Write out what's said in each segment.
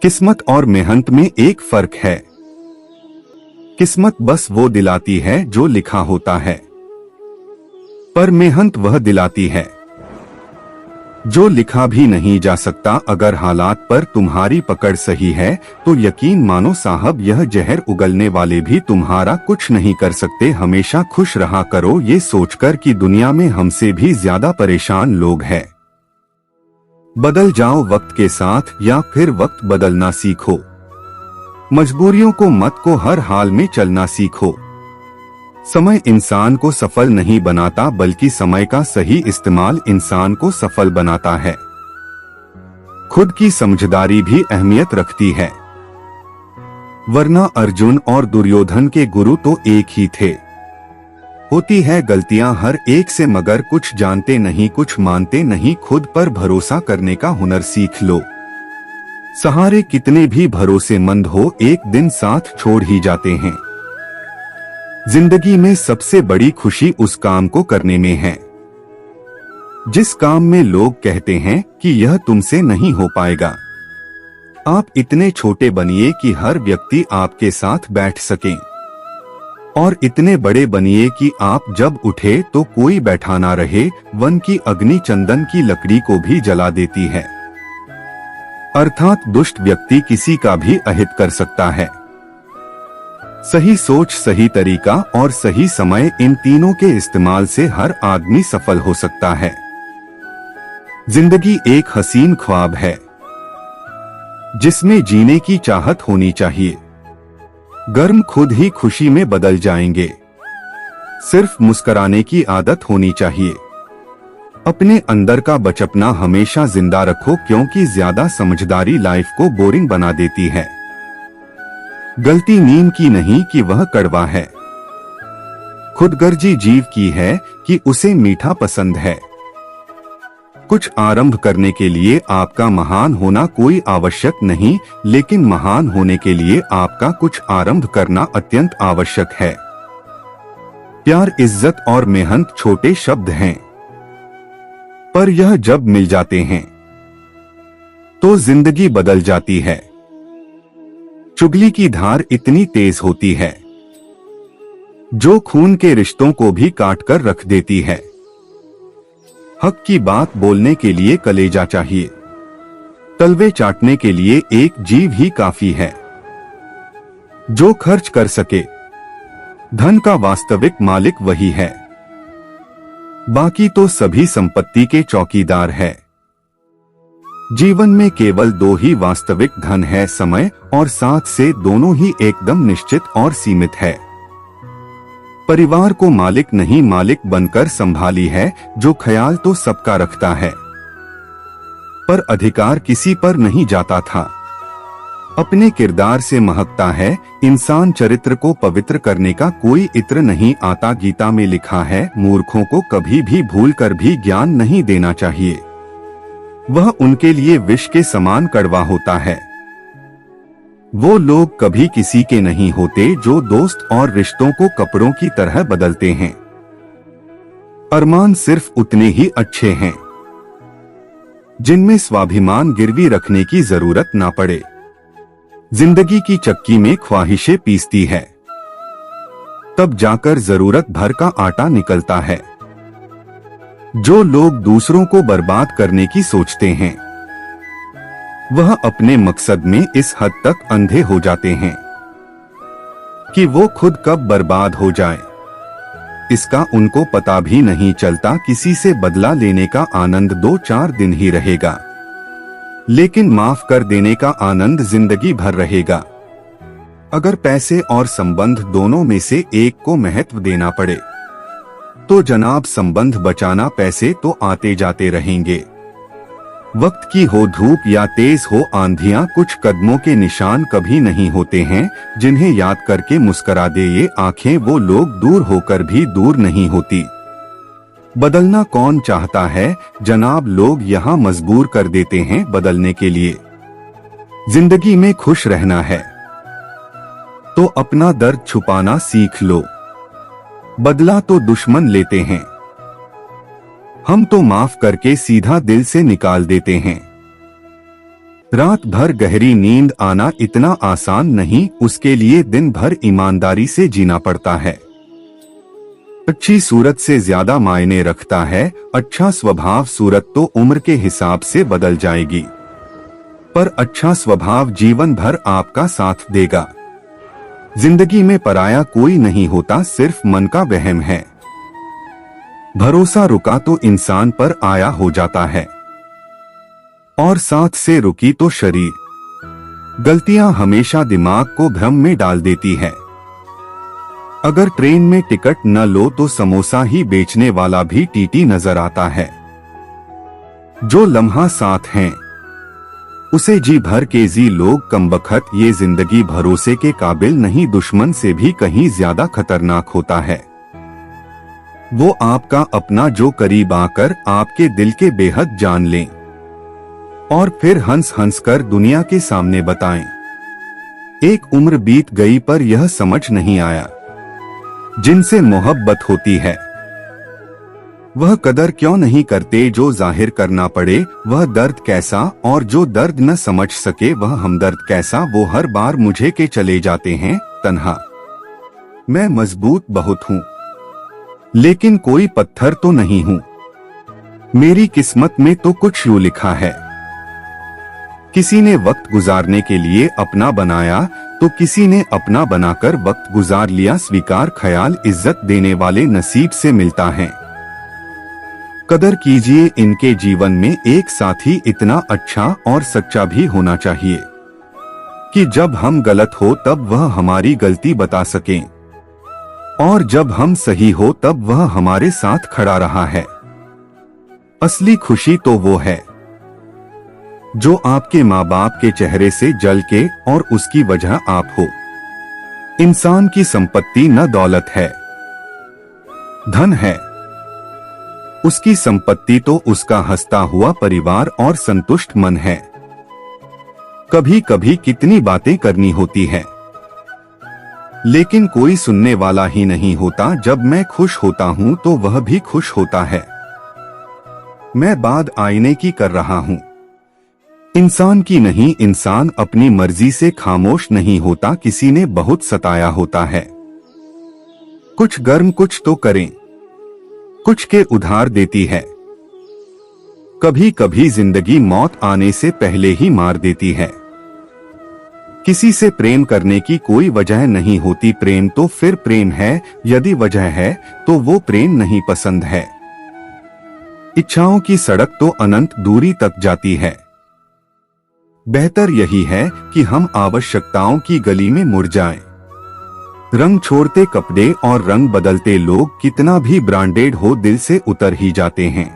किस्मत और मेहनत में एक फर्क है। किस्मत बस वो दिलाती है जो लिखा होता है, पर मेहनत वह दिलाती है जो लिखा भी नहीं जा सकता। अगर हालात पर तुम्हारी पकड़ सही है तो यकीन मानो साहब, यह जहर उगलने वाले भी तुम्हारा कुछ नहीं कर सकते। हमेशा खुश रहा करो ये सोचकर कि दुनिया में हमसे भी ज्यादा परेशान लोग हैं। बदल जाओ वक्त के साथ या फिर वक्त बदलना सीखो। मजबूरियों को मत को हर हाल में चलना सीखो। समय इंसान को सफल नहीं बनाता, बल्कि समय का सही इस्तेमाल इंसान को सफल बनाता है। खुद की समझदारी भी अहमियत रखती है, वरना अर्जुन और दुर्योधन के गुरु तो एक ही थे। होती है गलतियां हर एक से, मगर कुछ जानते नहीं कुछ मानते नहीं। खुद पर भरोसा करने का हुनर सीख लो। सहारे कितने भी भरोसेमंद हो, एक दिन साथ छोड़ ही जाते हैं। जिंदगी में सबसे बड़ी खुशी उस काम को करने में है जिस काम में लोग कहते हैं कि यह तुमसे नहीं हो पाएगा। आप इतने छोटे बनिए कि हर व्यक्ति आपके साथ बैठ सके, और इतने बड़े बनिए कि आप जब उठे तो कोई बैठा ना रहे। वन की अग्नि चंदन की लकड़ी को भी जला देती है, अर्थात दुष्ट व्यक्ति किसी का भी अहित कर सकता है। सही सोच, सही तरीका और सही समय, इन तीनों के इस्तेमाल से हर आदमी सफल हो सकता है। जिंदगी एक हसीन ख्वाब है जिसमें जीने की चाहत होनी चाहिए। गर्म खुद ही खुशी में बदल जाएंगे, सिर्फ मुस्कुराने की आदत होनी चाहिए। अपने अंदर का बचपना हमेशा जिंदा रखो, क्योंकि ज्यादा समझदारी लाइफ को बोरिंग बना देती है। गलती नीम की नहीं कि वह कड़वा है, खुदगर्जी जीव की है कि उसे मीठा पसंद है। कुछ आरंभ करने के लिए आपका महान होना कोई आवश्यक नहीं, लेकिन महान होने के लिए आपका कुछ आरंभ करना अत्यंत आवश्यक है। प्यार, इज्जत और मेहनत छोटे शब्द हैं, पर यह जब मिल जाते हैं तो जिंदगी बदल जाती है। चुगली की धार इतनी तेज होती है जो खून के रिश्तों को भी काट कर रख देती है। हक की बात बोलने के लिए कलेजा चाहिए, तलवे चाटने के लिए एक जीभ ही काफी है। जो खर्च कर सके, धन का वास्तविक मालिक वही है, बाकी तो सभी संपत्ति के चौकीदार है। जीवन में केवल दो ही वास्तविक धन है, समय और साथ से दोनों ही एकदम निश्चित और सीमित है। परिवार को मालिक नहीं मालिक बनकर संभाली है, जो ख्याल तो सबका रखता है, पर अधिकार किसी पर नहीं जाता था। अपने किरदार से महकता है इंसान, चरित्र को पवित्र करने का कोई इत्र नहीं आता। गीता में लिखा है, मूर्खों को कभी भी भूल कर भी ज्ञान नहीं देना चाहिए, वह उनके लिए विष के समान कड़वा होता है। वो लोग कभी किसी के नहीं होते जो दोस्त और रिश्तों को कपड़ों की तरह बदलते हैं। अरमान सिर्फ उतने ही अच्छे हैं जिनमें स्वाभिमान गिरवी रखने की जरूरत ना पड़े। जिंदगी की चक्की में ख्वाहिशें पीसती है, तब जाकर जरूरत भर का आटा निकलता है। जो लोग दूसरों को बर्बाद करने की सोचते हैं, वह अपने मकसद में इस हद तक अंधे हो जाते हैं कि वो खुद कब बर्बाद हो जाए, इसका उनको पता भी नहीं चलता। किसी से बदला लेने का आनंद 2-4 दिन ही रहेगा, लेकिन माफ कर देने का आनंद जिंदगी भर रहेगा। अगर पैसे और संबंध दोनों में से एक को महत्व देना पड़े तो जनाब संबंध बचाना, पैसे तो आते जाते रहेंगे। वक्त की हो धूप या तेज हो आंधियां, कुछ कदमों के निशान कभी नहीं होते हैं जिन्हें याद करके मुस्कुरा दे ये आंखें। वो लोग दूर होकर भी दूर नहीं होती। बदलना कौन चाहता है जनाब, लोग यहाँ मजबूर कर देते हैं बदलने के लिए। जिंदगी में खुश रहना है तो अपना दर्द छुपाना सीख लो। बदला तो दुश्मन लेते हैं, हम तो माफ करके सीधा दिल से निकाल देते हैं। रात भर गहरी नींद आना इतना आसान नहीं, उसके लिए दिन भर ईमानदारी से जीना पड़ता है। अच्छी सूरत से ज्यादा मायने रखता है। अच्छा स्वभाव सूरत तो उम्र के हिसाब से बदल जाएगी, पर अच्छा स्वभाव जीवन भर आपका साथ देगा। जिंदगी में पराया कोई नहीं होता, सिर्फ मन का वहम है। भरोसा रुका तो इंसान पर आया हो जाता है, और साथ से रुकी तो शरीर। गलतियां हमेशा दिमाग को भ्रम में डाल देती है। अगर ट्रेन में टिकट न लो तो समोसा ही बेचने वाला भी टीटी नजर आता है। जो लम्हा साथ हैं उसे जी भर के जी लोग कमबख्त। ये जिंदगी भरोसे के काबिल नहीं, दुश्मन से भी कहीं ज्यादा खतरनाक होता है। वो आपका अपना जो करीब आकर आपके दिल के बेहद जान लें और फिर हंस हंस कर दुनिया के सामने बताएं। एक उम्र बीत गई पर यह समझ नहीं आया, जिनसे मोहब्बत होती है वह कदर क्यों नहीं करते। जो जाहिर करना पड़े वह दर्द कैसा, और जो दर्द न समझ सके वह हमदर्द कैसा। वो हर बार मुझे के चले जाते हैं तन्हा। मैं मजबूत बहुत हूँ लेकिन कोई पत्थर तो नहीं हूँ। मेरी किस्मत में तो कुछ यूं लिखा है। किसी ने वक्त गुजारने के लिए अपना बनाया तो किसी ने अपना बनाकर वक्त गुजार लिया। स्वीकार ख्याल इज्जत देने वाले नसीब से मिलता है। कदर कीजिए इनके जीवन में एक साथी इतना अच्छा और सच्चा भी होना चाहिए कि जब हम गलत हो तब वह हमारी गलती बता सकें, और जब हम सही हो तब वह हमारे साथ खड़ा रहा है। असली खुशी तो वो है जो आपके माँ बाप के चेहरे से जल के और उसकी वजह आप हो। इंसान की संपत्ति न दौलत है, धन है। उसकी संपत्ति तो उसका हंसता हुआ परिवार और संतुष्ट मन है। कभी कभी कितनी बातें करनी होती है लेकिन कोई सुनने वाला ही नहीं होता। जब मैं खुश होता हूं तो वह भी खुश होता है। मैं बात आईने की कर रहा हूं, इंसान की नहीं। इंसान अपनी मर्जी से खामोश नहीं होता, किसी ने बहुत सताया होता है। कुछ गर्म कुछ तो करें, कुछ के उधार देती है। कभी कभी जिंदगी मौत आने से पहले ही मार देती है। किसी से प्रेम करने की कोई वजह नहीं होती, प्रेम तो फिर प्रेम है। यदि वजह है तो वो प्रेम नहीं पसंद है। इच्छाओं की सड़क तो अनंत दूरी तक जाती है। बेहतर यही है कि हम आवश्यकताओं की गली में मुड़ जाएं। रंग छोड़ते कपड़े और रंग बदलते लोग कितना भी ब्रांडेड हो दिल से उतर ही जाते हैं।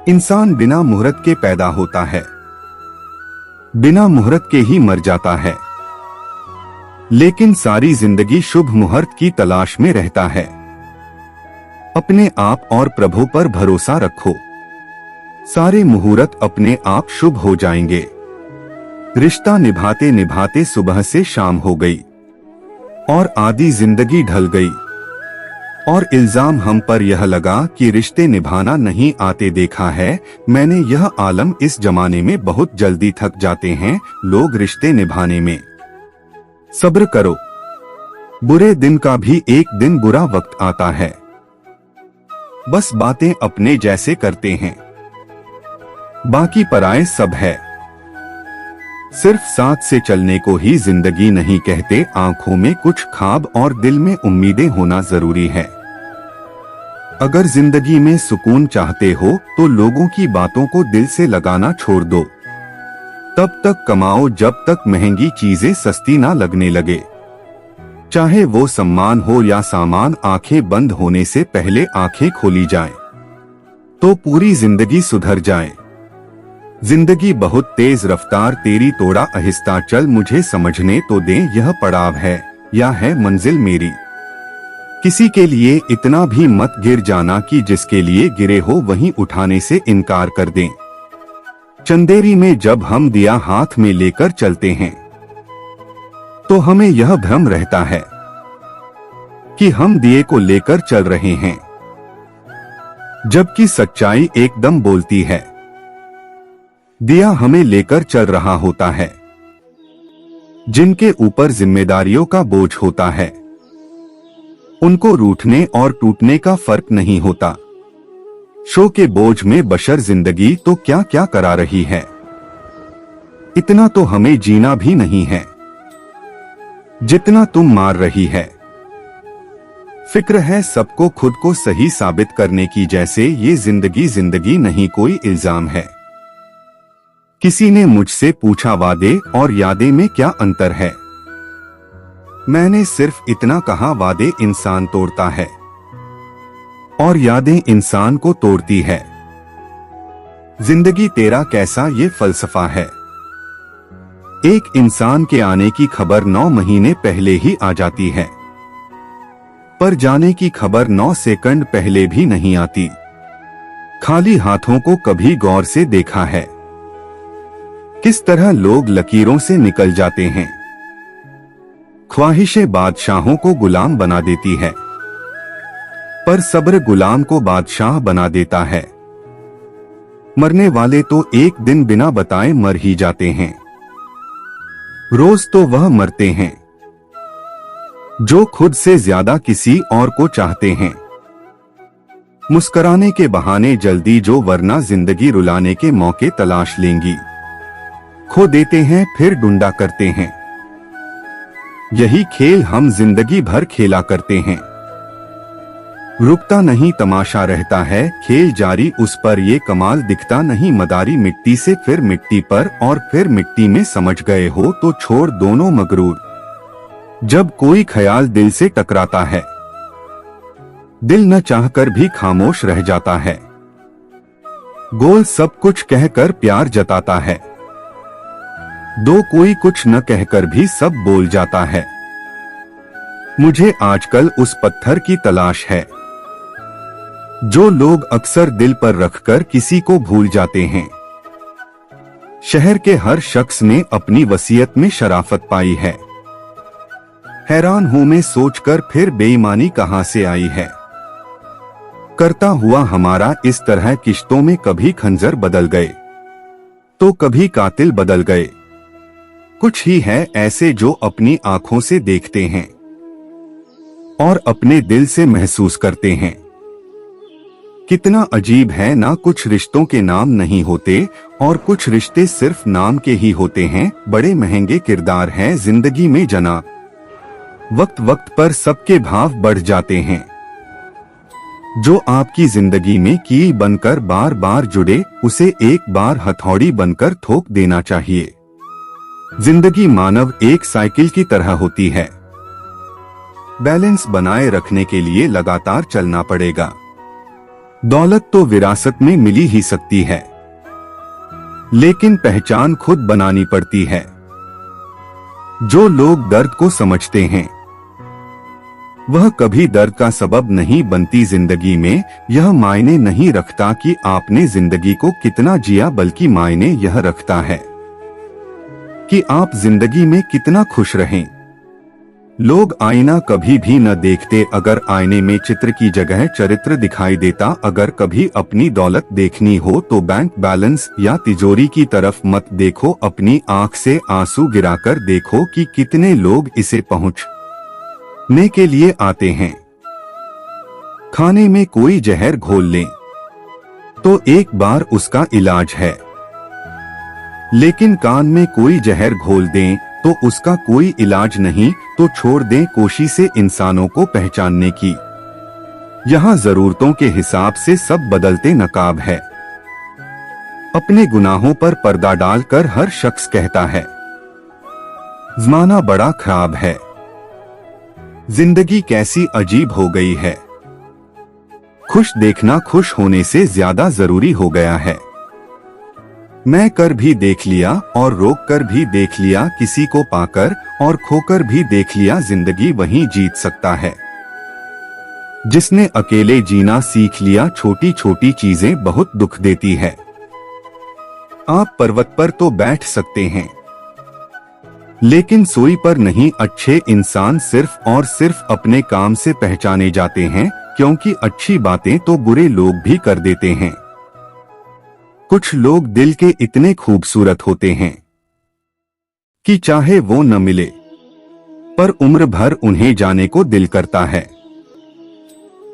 इंसान बिना मुहूर्त के पैदा होता है, बिना मुहूर्त के ही मर जाता है, लेकिन सारी जिंदगी शुभ मुहूर्त की तलाश में रहता है। अपने आप और प्रभु पर भरोसा रखो, सारे मुहूर्त अपने आप शुभ हो जाएंगे। रिश्ता निभाते निभाते सुबह से शाम हो गई और आधी जिंदगी ढल गई, और इल्जाम हम पर यह लगा कि रिश्ते निभाना नहीं आते। देखा है मैंने यह आलम, इस जमाने में बहुत जल्दी थक जाते हैं लोग रिश्ते निभाने में। सब्र करो, बुरे दिन का भी एक दिन बुरा वक्त आता है। बस बातें अपने जैसे करते हैं, बाकी पराये सब है। सिर्फ साथ से चलने को ही जिंदगी नहीं कहते, आंखों में कुछ ख्वाब और दिल में उम्मीदें होना जरूरी है। अगर जिंदगी में सुकून चाहते हो तो लोगों की बातों को दिल से लगाना छोड़ दो। तब तक कमाओ जब तक महंगी चीजें सस्ती ना लगने लगे। चाहे वो सम्मान हो या सामान, आंखें बंद होने से पहले आंखें खोली जाएं, तो पूरी जिंदगी सुधर जाए। जिंदगी बहुत तेज रफ्तार तेरी, तोड़ा आहिस्ता चल, मुझे समझने तो दें यह पड़ाव है या है मंजिल मेरी। किसी के लिए इतना भी मत गिर जाना कि जिसके लिए गिरे हो वहीं उठाने से इनकार कर दें। चंदेरी में जब हम दिया हाथ में लेकर चलते हैं तो हमें यह भ्रम रहता है कि हम दिए को लेकर चल रहे हैं, जबकि सच्चाई एकदम बोलती है दिया हमें लेकर चल रहा होता है, जिनके ऊपर जिम्मेदारियों का बोझ होता है, उनको रूठने और टूटने का फर्क नहीं होता। शो के बोझ में बशर जिंदगी तो क्या क्या करा रही है, इतना तो हमें जीना भी नहीं है जितना तुम मार रही है। फिक्र है सबको खुद को सही साबित करने की, जैसे ये जिंदगी जिंदगी नहीं कोई इल्जाम है। किसी ने मुझसे पूछा वादे और यादें में क्या अंतर है। मैंने सिर्फ इतना कहा, वादे इंसान तोड़ता है और यादें इंसान को तोड़ती है। जिंदगी तेरा कैसा ये फलसफा है। एक इंसान के आने की खबर 9 महीने पहले ही आ जाती है, पर जाने की खबर 9 सेकंड पहले भी नहीं आती। खाली हाथों को कभी गौर से देखा है किस तरह लोग लकीरों से निकल जाते हैं। ख्वाहिशें बादशाहों को गुलाम बना देती है, पर सब्र गुलाम को बादशाह बना देता है। मरने वाले तो एक दिन बिना बताए मर ही जाते हैं, रोज तो वह मरते हैं जो खुद से ज्यादा किसी और को चाहते हैं। मुस्कुराने के बहाने जल्दी जो, वरना जिंदगी रुलाने के मौके तलाश लेंगी। खो देते हैं फिर ढूंढा करते हैं, यही खेल हम जिंदगी भर खेला करते हैं। रुकता नहीं तमाशा रहता है, खेल जारी उस पर ये कमाल दिखता नहीं। मदारी मिट्टी से फिर मिट्टी पर और फिर मिट्टी में, समझ गए हो तो छोड़ दोनों मगरूर। जब कोई ख्याल दिल से टकराता है, दिल न चाहकर भी खामोश रह जाता है। गोल सब कुछ कहकर प्यार जताता है, दो कोई कुछ न कहकर भी सब बोल जाता है। मुझे आजकल उस पत्थर की तलाश है जो लोग अक्सर दिल पर रखकर किसी को भूल जाते हैं। शहर के हर शख्स ने अपनी वसीयत में शराफत पाई है। हैरान हूं मैं सोचकर फिर बेईमानी कहां से आई है। करता हुआ हमारा इस तरह किश्तों में, कभी खंजर बदल गए तो कभी कातिल बदल गए। कुछ ही है ऐसे जो अपनी आंखों से देखते हैं और अपने दिल से महसूस करते हैं। कितना अजीब है ना, कुछ रिश्तों के नाम नहीं होते और कुछ रिश्ते सिर्फ नाम के ही होते हैं। बड़े महंगे किरदार हैं जिंदगी में जना, वक्त वक्त पर सबके भाव बढ़ जाते हैं। जो आपकी जिंदगी में कील बनकर बार बार जुड़े, उसे एक बार हथौड़ी बनकर ठोक देना चाहिए। जिंदगी मानव एक साइकिल की तरह होती है, बैलेंस बनाए रखने के लिए लगातार चलना पड़ेगा। दौलत तो विरासत में मिली ही सकती है, लेकिन पहचान खुद बनानी पड़ती है। जो लोग दर्द को समझते हैं, वह कभी दर्द का सबब नहीं बनती जिंदगी में। यह मायने नहीं रखता कि आपने जिंदगी को कितना जिया, बल्कि मायने यह रखता है कि आप जिंदगी में कितना खुश रहें। लोग आईना कभी भी न देखते, अगर आईने में चित्र की जगह चरित्र दिखाई देता। अगर कभी अपनी दौलत देखनी हो तो बैंक बैलेंस या तिजोरी की तरफ मत देखो, अपनी आंख से आंसू गिराकर देखो कि कितने लोग इसे पहुंचने के लिए आते हैं। खाने में कोई जहर घोल लें तो एक बार उसका इलाज है, लेकिन कान में कोई जहर घोल दें तो उसका कोई इलाज नहीं। तो छोड़ दें कोशिशें इंसानों को पहचानने की, यहाँ जरूरतों के हिसाब से सब बदलते नकाब है। अपने गुनाहों पर पर्दा डालकर हर शख्स कहता है ज़माना बड़ा खराब है। जिंदगी कैसी अजीब हो गई है, खुश देखना खुश होने से ज्यादा जरूरी हो गया है। मैं कर भी देख लिया और रोक कर भी देख लिया, किसी को पाकर और खोकर भी देख लिया, जिंदगी वही जीत सकता है जिसने अकेले जीना सीख लिया। छोटी छोटी चीजें बहुत दुख देती है। आप पर्वत पर तो बैठ सकते हैं, लेकिन सोई पर नहीं। अच्छे इंसान सिर्फ और सिर्फ अपने काम से पहचाने जाते हैं, क्योंकि अच्छी बातें तो बुरे लोग भी कर देते हैं। कुछ लोग दिल के इतने खूबसूरत होते हैं कि चाहे वो न मिले पर उम्र भर उन्हें जाने को दिल करता है।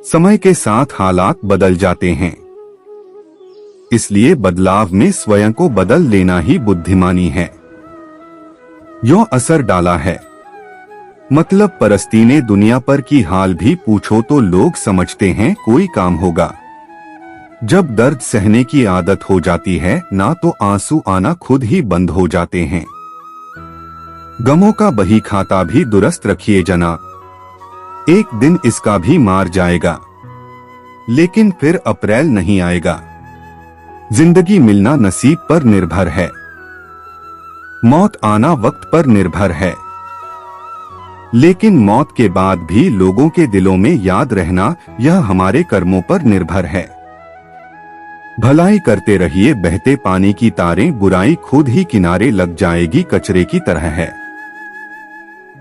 समय के साथ हालात बदल जाते हैं, इसलिए बदलाव में स्वयं को बदल लेना ही बुद्धिमानी है। यो असर डाला है, मतलब परस्ती ने दुनिया पर की हाल भी पूछो तो लोग समझते हैं कोई काम होगा। जब दर्द सहने की आदत हो जाती है ना तो आंसू आना खुद ही बंद हो जाते हैं। गमों का बही खाता भी दुरुस्त रखिए जनाब, एक दिन इसका भी मार जाएगा, लेकिन फिर अप्रैल नहीं आएगा। जिंदगी मिलना नसीब पर निर्भर है, मौत आना वक्त पर निर्भर है, लेकिन मौत के बाद भी लोगों के दिलों में याद रहना यह हमारे कर्मों पर निर्भर है। भलाई करते रहिए बहते पानी की तारें, बुराई खुद ही किनारे लग जाएगी कचरे की तरह है।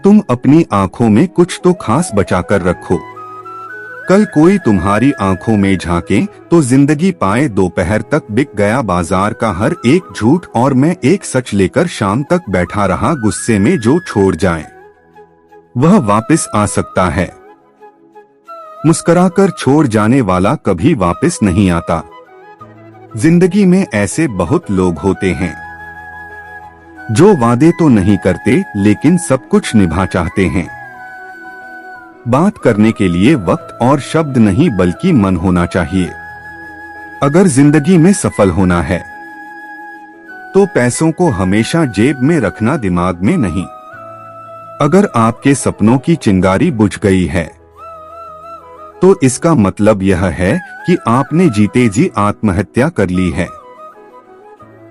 तुम अपनी आंखों में कुछ तो खास बचा कर रखो, कल कोई तुम्हारी आंखों में झांके तो जिंदगी पाए। दोपहर तक बिक गया बाजार का हर एक झूठ और मैं एक सच लेकर शाम तक बैठा रहा। गुस्से में जो छोड़ जाए वह वापस आ सकता है, मुस्कुराकर छोड़ जाने वाला कभी वापस नहीं आता। जिंदगी में ऐसे बहुत लोग होते हैं जो वादे तो नहीं करते लेकिन सब कुछ निभा चाहते हैं। बात करने के लिए वक्त और शब्द नहीं बल्कि मन होना चाहिए। अगर जिंदगी में सफल होना है तो पैसों को हमेशा जेब में रखना, दिमाग में नहीं। अगर आपके सपनों की चिंगारी बुझ गई है तो इसका मतलब यह है कि आपने जीते जी आत्महत्या कर ली है।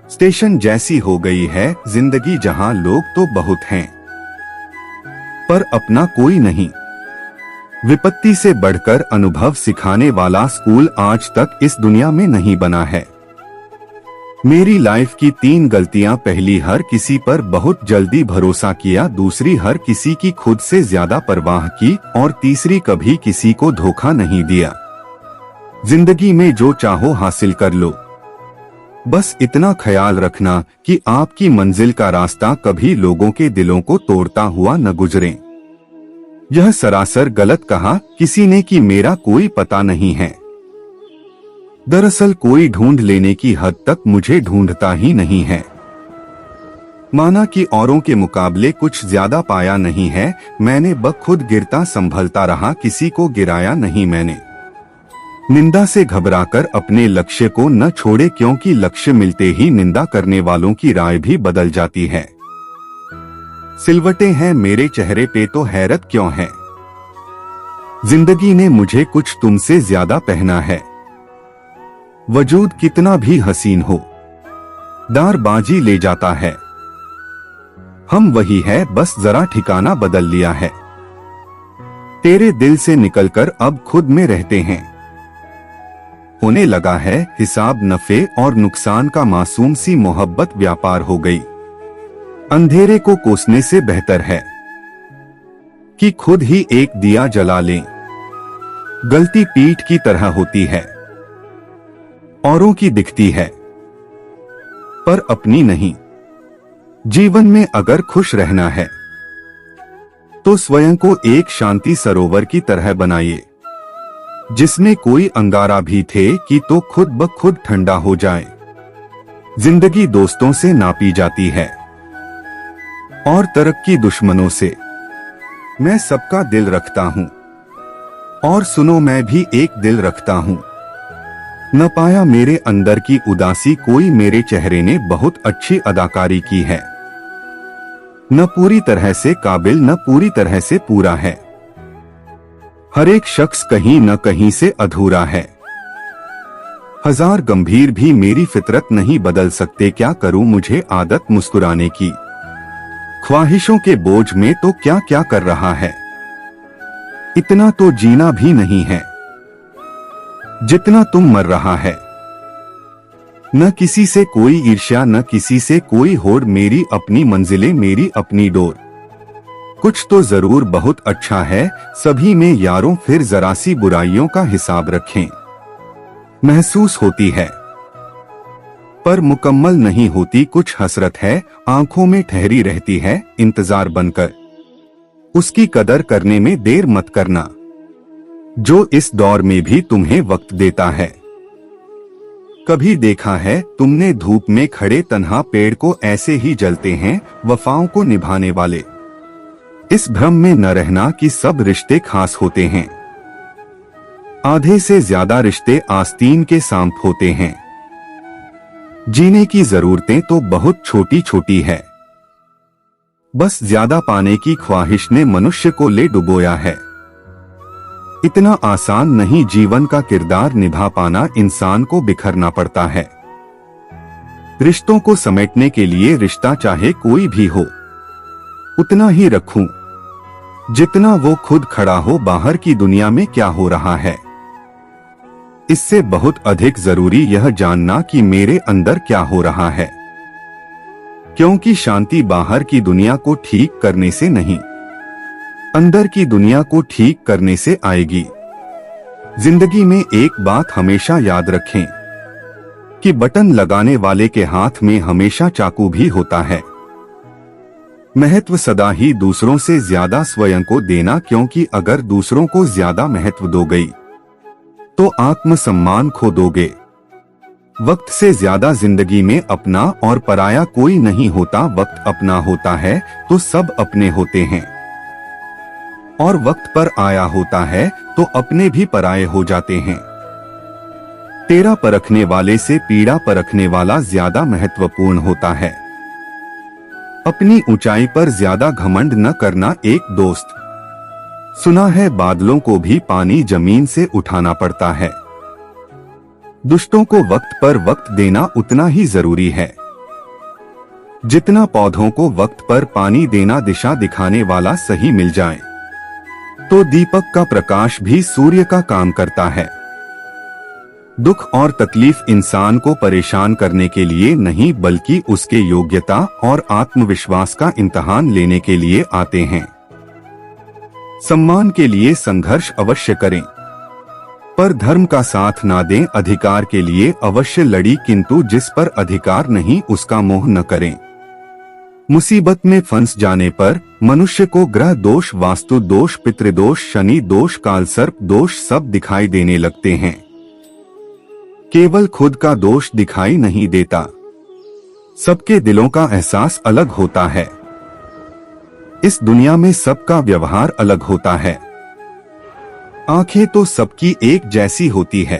स्टेशन जैसी हो गई है जिंदगी, जहां लोग तो बहुत हैं पर अपना कोई नहीं। विपत्ति से बढ़कर अनुभव सिखाने वाला स्कूल आज तक इस दुनिया में नहीं बना है। मेरी लाइफ की 3 गलतियां, पहली हर किसी पर बहुत जल्दी भरोसा किया, दूसरी हर किसी की खुद से ज्यादा परवाह की और तीसरी कभी किसी को धोखा नहीं दिया। जिंदगी में जो चाहो हासिल कर लो, बस इतना ख्याल रखना कि आपकी मंजिल का रास्ता कभी लोगों के दिलों को तोड़ता हुआ न गुजरे। यह सरासर गलत कहा किसी ने कि मेरा कोई पता नहीं है। दरअसल कोई ढूंढ लेने की हद तक मुझे ढूंढता ही नहीं है। माना कि औरों के मुकाबले कुछ ज्यादा पाया नहीं है, मैंने खुद गिरता संभलता रहा, किसी को गिराया नहीं मैंने। निंदा से घबराकर अपने लक्ष्य को न छोड़े, क्योंकि लक्ष्य मिलते ही निंदा करने वालों की राय भी बदल जाती है। सिलवटें हैं मेरे चेहरे पे तो हैरत क्यों है, जिंदगी ने मुझे कुछ तुमसे ज्यादा पहना है। वजूद कितना भी हसीन हो, दार बाजी ले जाता है। हम वही है, बस जरा ठिकाना बदल लिया है। तेरे दिल से निकलकर अब खुद में रहते हैं। होने लगा है हिसाब नफे और नुकसान का, मासूम सी मोहब्बत व्यापार हो गई। अंधेरे को कोसने से बेहतर है कि खुद ही एक दिया जला लें। गलती पीठ की तरह होती है, औरों की दिखती है पर अपनी नहीं। जीवन में अगर खुश रहना है तो स्वयं को एक शांति सरोवर की तरह बनाइए, जिसमें कोई अंगारा भी थे कि तो खुद ब खुद ठंडा हो जाए। जिंदगी दोस्तों से नापी जाती है और तरक्की दुश्मनों से। मैं सबका दिल रखता हूं और सुनो, मैं भी एक दिल रखता हूं। न पाया मेरे अंदर की उदासी कोई, मेरे चेहरे ने बहुत अच्छी अदाकारी की है। न पूरी तरह से काबिल न पूरी तरह से पूरा है, हर एक शख्स कहीं न कहीं से अधूरा है। हजार गंभीर भी मेरी फितरत नहीं बदल सकते, क्या करूं मुझे आदत मुस्कुराने की। ख्वाहिशों के बोझ में तो क्या क्या कर रहा है, इतना तो जीना भी नहीं है जितना तुम मर रहा है। न किसी से कोई ईर्ष्या न किसी से कोई होड़, मेरी अपनी मंजिलें मेरी अपनी डोर। कुछ तो जरूर बहुत अच्छा है सभी में यारों, फिर जरा सी बुराइयों का हिसाब रखें। महसूस होती है पर मुकम्मल नहीं होती, कुछ हसरत है, आंखों में ठहरी रहती है इंतजार बनकर। उसकी कदर करने में देर मत करना, जो इस दौर में भी तुम्हें वक्त देता है। कभी देखा है तुमने धूप में खड़े तन्हा पेड़ को ऐसे ही जलते हैं वफाओं को निभाने वाले। इस भ्रम में न रहना कि सब रिश्ते खास होते हैं। आधे से ज्यादा रिश्ते आस्तीन के सांप होते हैं। जीने की जरूरतें तो बहुत छोटी छोटी है, बस ज्यादा पाने की ख्वाहिश ने मनुष्य को ले डुबोया है। इतना आसान नहीं जीवन का किरदार निभा पाना, इंसान को बिखरना पड़ता है। रिश्तों को समेटने के लिए रिश्ता चाहे कोई भी हो उतना ही रखूं जितना वो खुद खड़ा हो। बाहर की दुनिया में क्या हो रहा है, इससे बहुत अधिक जरूरी यह जानना कि मेरे अंदर क्या हो रहा है, क्योंकि शांति बाहर की दुनिया को ठीक करने से नहीं, अंदर की दुनिया को ठीक करने से आएगी। जिंदगी में एक बात हमेशा याद रखें कि बटन लगाने वाले के हाथ में हमेशा चाकू भी होता है। महत्व सदा ही दूसरों से ज्यादा स्वयं को देना, क्योंकि अगर दूसरों को ज्यादा महत्व दोगे तो आत्मसम्मान खो दोगे। वक्त से ज्यादा जिंदगी में अपना और पराया कोई नहीं होता। वक्त अपना होता है तो सब अपने होते हैं, और वक्त पर आया होता है तो अपने भी पराये हो जाते हैं। तेरा परखने वाले से पीड़ा परखने वाला ज्यादा महत्वपूर्ण होता है। अपनी ऊंचाई पर ज्यादा घमंड न करना। एक दोस्त सुना है बादलों को भी पानी जमीन से उठाना पड़ता है। दुष्टों को वक्त पर वक्त देना उतना ही जरूरी है जितना पौधों को वक्त पर पानी देना। दिशा दिखाने वाला सही मिल जाए तो दीपक का प्रकाश भी सूर्य का काम करता है। दुख और तकलीफ इंसान को परेशान करने के लिए नहीं, बल्कि उसके योग्यता और आत्मविश्वास का इम्तिहान लेने के लिए आते हैं। सम्मान के लिए संघर्ष अवश्य करें, पर धर्म का साथ ना दें। अधिकार के लिए अवश्य लड़ी, किंतु जिस पर अधिकार नहीं उसका मोह न करें। मुसीबत में फंस जाने पर मनुष्य को ग्रह दोष, वास्तु दोष, पितृदोष, शनि दोष, कालसर्प दोष सब दिखाई देने लगते हैं। केवल खुद का दोष दिखाई नहीं देता। सबके दिलों का एहसास अलग होता है। इस दुनिया में सबका व्यवहार अलग होता है। आंखें तो सबकी एक जैसी होती है,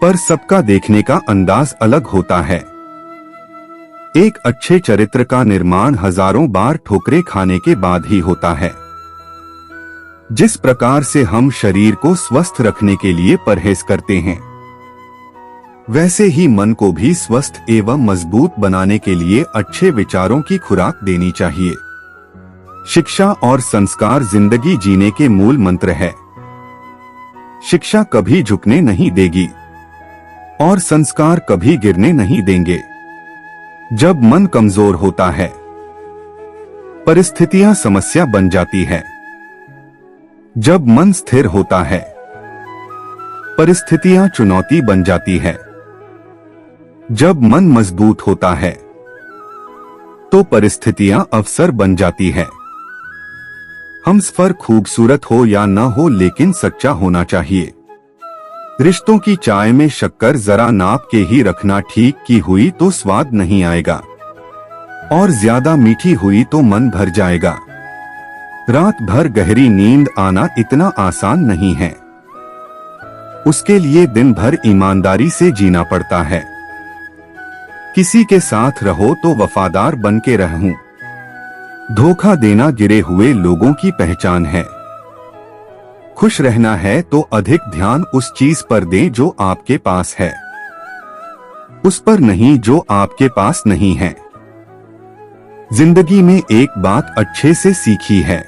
पर सबका देखने का अंदाज अलग होता है। एक अच्छे चरित्र का निर्माण हजारों बार ठोकरें खाने के बाद ही होता है। जिस प्रकार से हम शरीर को स्वस्थ रखने के लिए परहेज करते हैं, वैसे ही मन को भी स्वस्थ एवं मजबूत बनाने के लिए अच्छे विचारों की खुराक देनी चाहिए। शिक्षा और संस्कार जिंदगी जीने के मूल मंत्र है। शिक्षा कभी झुकने नहीं देगी और संस्कार कभी गिरने नहीं देंगे। जब मन कमजोर होता है, परिस्थितियां समस्या बन जाती है। जब मन स्थिर होता है, परिस्थितियां चुनौती बन जाती है। जब मन मजबूत होता है, तो परिस्थितियां अवसर बन जाती है। हम सफर खूबसूरत हो या न हो, लेकिन सच्चा होना चाहिए। रिश्तों की चाय में शक्कर जरा नाप के ही रखना। ठीक की हुई तो स्वाद नहीं आएगा, और ज्यादा मीठी हुई तो मन भर जाएगा। रात भर गहरी नींद आना इतना आसान नहीं है। उसके लिए दिन भर ईमानदारी से जीना पड़ता है। किसी के साथ रहो तो वफादार बन के रहूं। धोखा देना गिरे हुए लोगों की पहचान है। खुश रहना है तो अधिक ध्यान उस चीज पर दें जो आपके पास है, उस पर नहीं जो आपके पास नहीं है। जिंदगी में एक बात अच्छे से सीखी है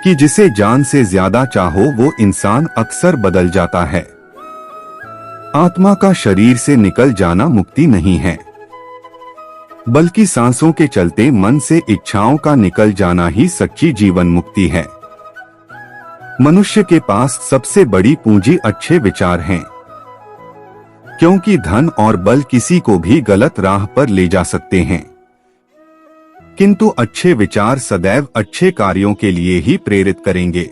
कि जिसे जान से ज्यादा चाहो वो इंसान अक्सर बदल जाता है। आत्मा का शरीर से निकल जाना मुक्ति नहीं है, बल्कि सांसों के चलते मन से इच्छाओं का निकल जाना ही सच्ची जीवन मुक्ति है। मनुष्य के पास सबसे बड़ी पूंजी अच्छे विचार हैं। क्योंकि धन और बल किसी को भी गलत राह पर ले जा सकते हैं, किंतु अच्छे विचार सदैव अच्छे कार्यों के लिए ही प्रेरित करेंगे।